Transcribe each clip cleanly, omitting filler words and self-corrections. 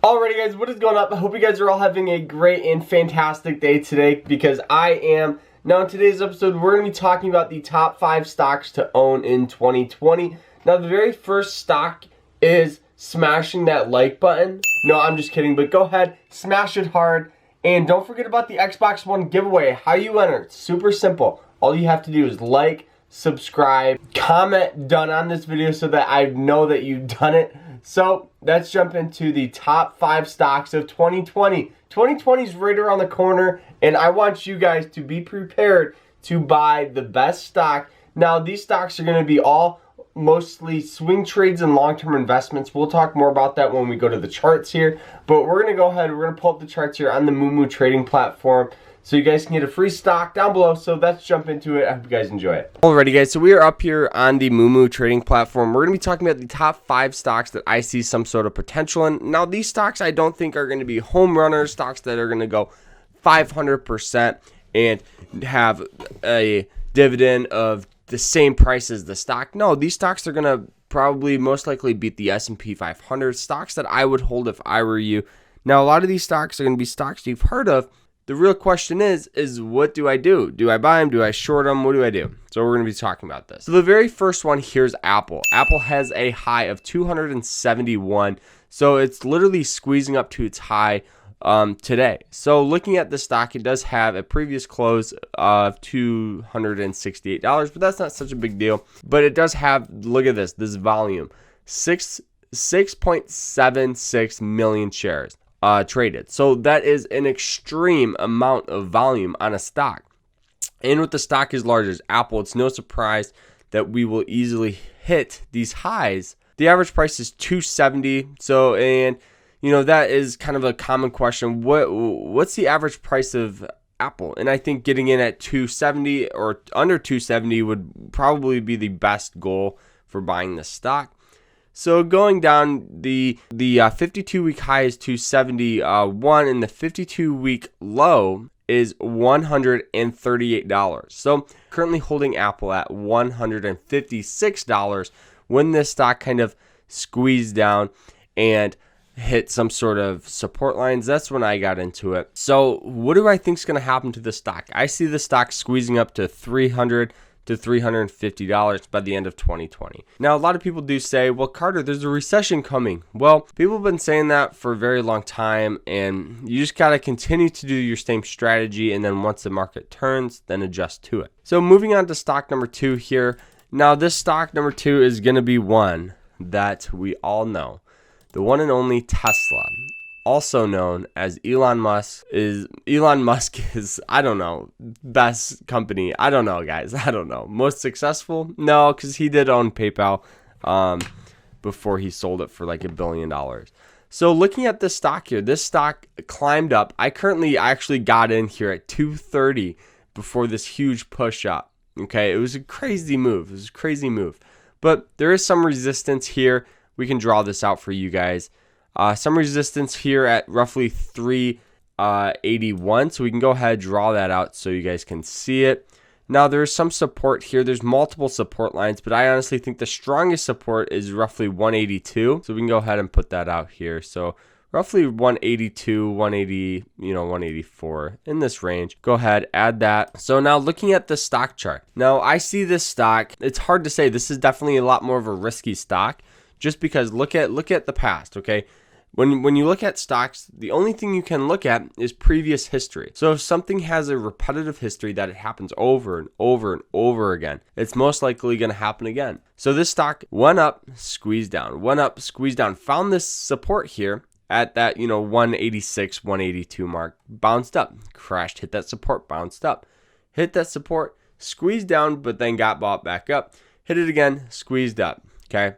Alrighty guys, what is going up? I hope you guys are all having a great and fantastic day today, because I am. Now in today's episode, we're going to be talking about the top 5 stocks to own in 2020. Now the very first stock is smashing that like button. No, I'm just kidding, but go ahead, smash it hard. And don't forget about the Xbox One giveaway. How you enter, it's super simple. All you have to do is like, subscribe, comment done on this video so that I know that you've done it. So let's jump into the top 5 stocks of 2020. 2020 is right around the corner, and I want you guys to be prepared to buy the best stock. Now these stocks are going to be all mostly swing trades and long-term investments. We'll talk more about that when we go to the charts here, but we're going to go ahead, we're going to pull up the charts here on the Moomoo trading platform so you guys can get a free stock down below. So let's jump into it. I hope you guys enjoy it. Alrighty guys, so we are up here on the Moomoo trading platform. We're going to be talking about the top 5 stocks that I see some sort of potential in. Now these stocks I don't think are going to be home runners, stocks that are going to go 500% and have a dividend of the same price as the stock. No, these stocks are going to probably most likely beat the S&P 500, stocks that I would hold if I were you. Now a lot of these stocks are going to be stocks you've heard of. The real question is what do I do? Do I buy them? Do I short them? What do I do? So we're going to be talking about this. So the very first one here is Apple. Apple has a high of 271. So it's literally squeezing up to its high today. So looking at the stock, it does have a previous close of $268, but that's not such a big deal. But it does have, look at this volume, 6.76 million shares. Traded. So that is an extreme amount of volume on a stock. And with the stock as large as Apple, it's no surprise that we will easily hit these highs. The average price is $270. So, and you know, that is kind of a common question. What's the average price of Apple? And I think getting in at $270 or under $270 would probably be the best goal for buying the stock. So going down, the 52-week high is 271, and the 52-week low is $138. So currently holding Apple at $156 when this stock kind of squeezed down and hit some sort of support lines. That's when I got into it. So what do I think is going to happen to the stock? I see the stock squeezing up to $300 to $350 by the end of 2020. Now, a lot of people do say, well, Carter, there's a recession coming. Well, people have been saying that for a very long time, and you just got to continue to do your same strategy, and then once the market turns, then adjust to it. So moving on to stock number 2 here. Now, this stock number 2 is going to be one that we all know, the one and only Tesla, also known as Elon Musk is, I don't know, best company. I don't know, guys. I don't know. Most successful? No, because he did own PayPal before he sold it for like $1 billion. So looking at this stock here, this stock climbed up. I actually got in here at 230 before this huge push up. Okay, it was a crazy move. But there is some resistance here. We can draw this out for you guys. Some resistance here at roughly 381. So we can go ahead and draw that out so you guys can see it. Now there's some support here. There's multiple support lines, but I honestly think the strongest support is roughly 182. So we can go ahead and put that out here. So roughly 182, 180, 184 in this range. Go ahead, add that. So now looking at the stock chart. Now I see this stock. It's hard to say. This is definitely a lot more of a risky stock just because look at the past, okay? When you look at stocks, the only thing you can look at is previous history. So if something has a repetitive history that it happens over and over and over again, it's most likely going to happen again. So this stock went up, squeezed down, found this support here at that, 186, 182 mark, bounced up, crashed, hit that support, bounced up, hit that support, squeezed down, but then got bought back up, hit it again, squeezed up, okay?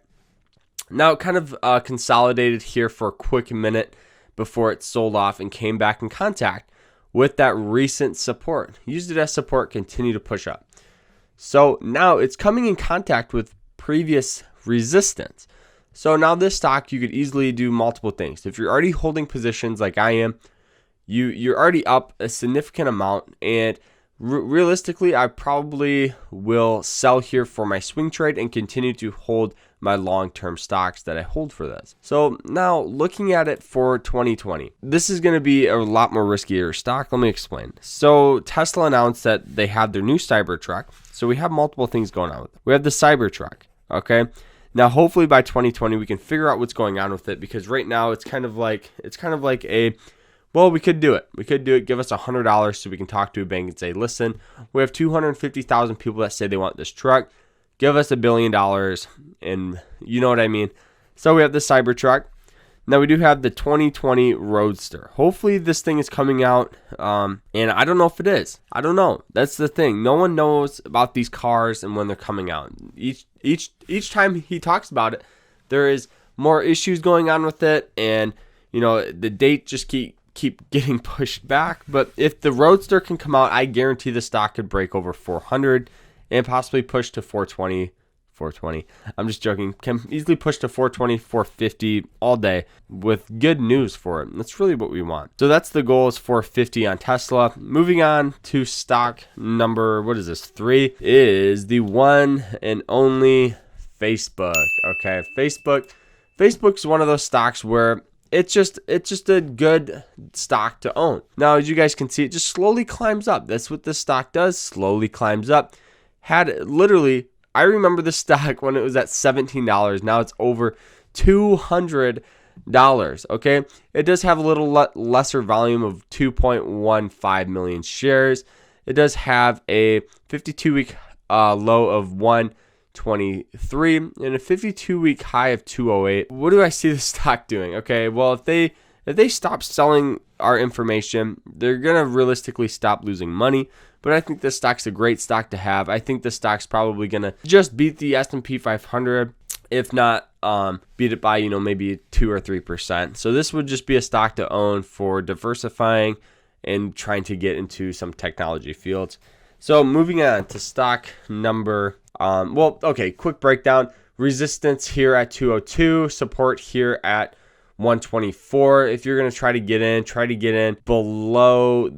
Now it kind of consolidated here for a quick minute before it sold off and came back in contact with that recent support. Used it as support, continue to push up. So now it's coming in contact with previous resistance. So now this stock, you could easily do multiple things. If you're already holding positions like I am, you're already up a significant amount, and realistically, I probably will sell here for my swing trade and continue to hold my long-term stocks that I hold for this. So now looking at it for 2020, this is going to be a lot more riskier stock. Let me explain. So Tesla announced that they have their new Cybertruck. So we have multiple things going on with it. We have the Cybertruck. Okay. Now, hopefully by 2020, we can figure out what's going on with it, because right now it's kind of like a, well, we could do it. We could do it. Give us $100 so we can talk to a bank and say, listen, we have 250,000 people that say they want this truck. Give us $1 billion, and you know what I mean. So we have the Cybertruck. Now we do have the 2020 Roadster. Hopefully this thing is coming out, and I don't know if it is. I don't know. That's the thing. No one knows about these cars and when they're coming out. Each time he talks about it, there is more issues going on with it, and you know the date just keep getting pushed back. But if the Roadster can come out, I guarantee the stock could break over 400 and possibly push to 420. I'm just joking. Can easily push to 420, 450 all day with good news for it. That's really what we want. So that's the goal, is 450 on Tesla. Moving on to stock number, 3 is the one and only Facebook. Okay, Facebook's one of those stocks where it's just a good stock to own. Now, as you guys can see, it just slowly climbs up. That's what this stock does, slowly climbs up. I remember the stock when it was at $17. Now it's over $200. Okay, it does have a little lesser volume of 2.15 million shares. It does have a 52-week low of 123 and a 52-week high of 208. What do I see the stock doing? Okay, well, if they stop selling our information, they're gonna realistically stop losing money. But I think this stock's a great stock to have. I think this stock's probably gonna just beat the S&P 500, if not beat it by maybe 2 or 3%. So this would just be a stock to own for diversifying and trying to get into some technology fields. So moving on to stock number, quick breakdown. Resistance here at 202, support here at 124. If you're going to try to get in below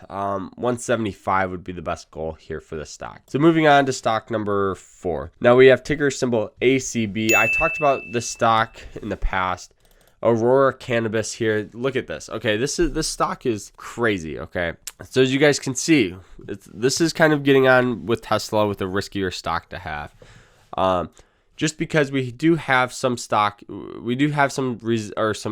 175 would be the best goal here for this stock. So moving on to stock number 4. Now we have ticker symbol ACB. I talked about this stock in the past. Aurora Cannabis here. Look at this. Okay, this stock is crazy. Okay, so as you guys can see, this is kind of getting on with Tesla with a riskier stock to have. Just because we do have some stock, we do have some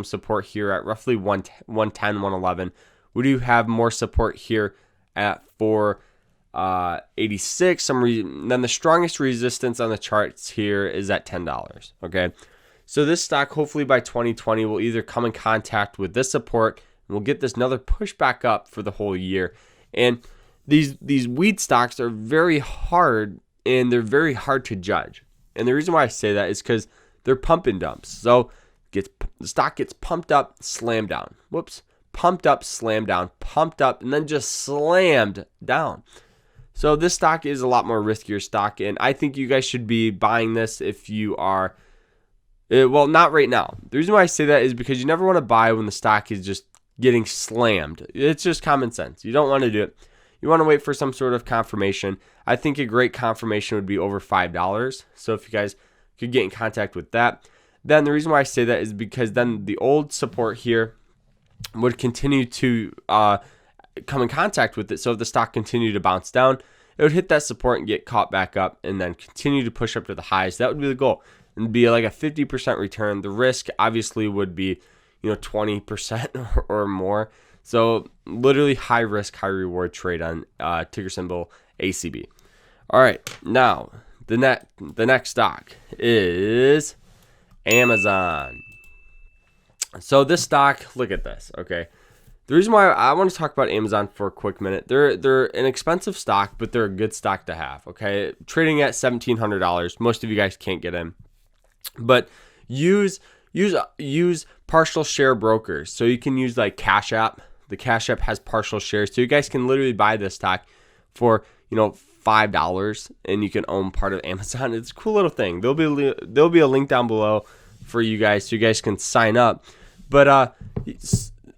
support here at roughly 110, 111. We do have more support here at 486. Then the strongest resistance on the charts here is at $10. Okay, so this stock hopefully by 2020 will either come in contact with this support and we'll get this another push back up for the whole year. And these weed stocks are very hard, and they're very hard to judge. And the reason why I say that is because they're pump and dumps. So the stock gets pumped up, slammed down. Pumped up, slammed down, pumped up, and then just slammed down. So this stock is a lot more riskier stock, and I think you guys should be buying this if you are, well, not right now. The reason why I say that is because you never want to buy when the stock is just getting slammed. It's just common sense. You don't want to do it. You want to wait for some sort of confirmation. I think a great confirmation would be over $5. So if you guys could get in contact with that. Then the reason why I say that is because then the old support here would continue to come in contact with it. So if the stock continued to bounce down, it would hit that support and get caught back up and then continue to push up to the highs. That would be the goal. And be like a 50% return. The risk obviously would be 20% or more. So literally high risk, high reward trade on ticker symbol ACB. All right, now the next stock is Amazon. So this stock, look at this. Okay, the reason why I want to talk about Amazon for a quick minute, they're an expensive stock, but they're a good stock to have. Okay, trading at $1,700. Most of you guys can't get in, but use partial share brokers. So you can use like Cash App. The Cash App has partial shares, so you guys can literally buy this stock for $5, and you can own part of Amazon. It's a cool little thing. There'll be a link down below for you guys, so you guys can sign up. But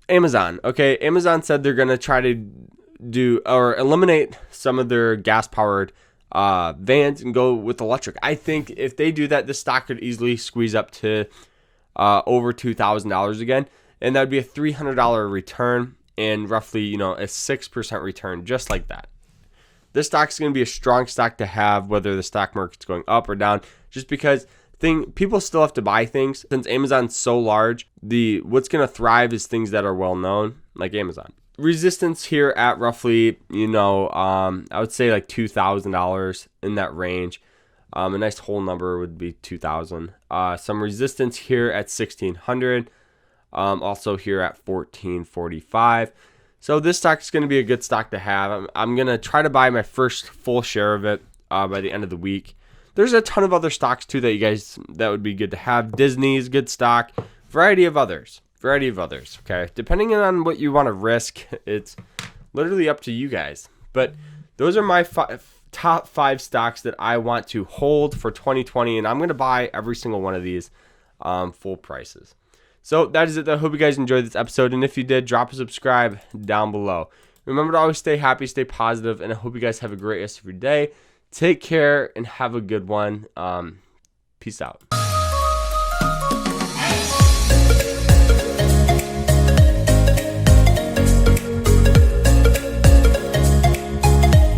Amazon, okay, Amazon said they're gonna try to do or eliminate some of their gas powered vans and go with electric. I think if they do that, this stock could easily squeeze up to over $2,000 again, and that would be a $300 return and roughly, a 6% return, just like that. This stock is going to be a strong stock to have, whether the stock market's going up or down, just because people still have to buy things. Since Amazon's so large, what's going to thrive is things that are well known, like Amazon. Resistance here at roughly, I would say like $2,000 in that range. A nice whole number would be 2,000. Some resistance here at 1,600. Also here at 1445. So this stock is going to be a good stock to have. I'm going to try to buy my first full share of it by the end of the week. There's a ton of other stocks too that would be good to have. Disney's good stock. Variety of others. Okay. Depending on what you want to risk, it's literally up to you guys. But those are my top 5 stocks that I want to hold for 2020. And I'm going to buy every single one of these full prices. So that is it. I hope you guys enjoyed this episode. And if you did, drop a subscribe down below. Remember to always stay happy, stay positive, and I hope you guys have a great rest of your day. Take care and have a good one. Peace out.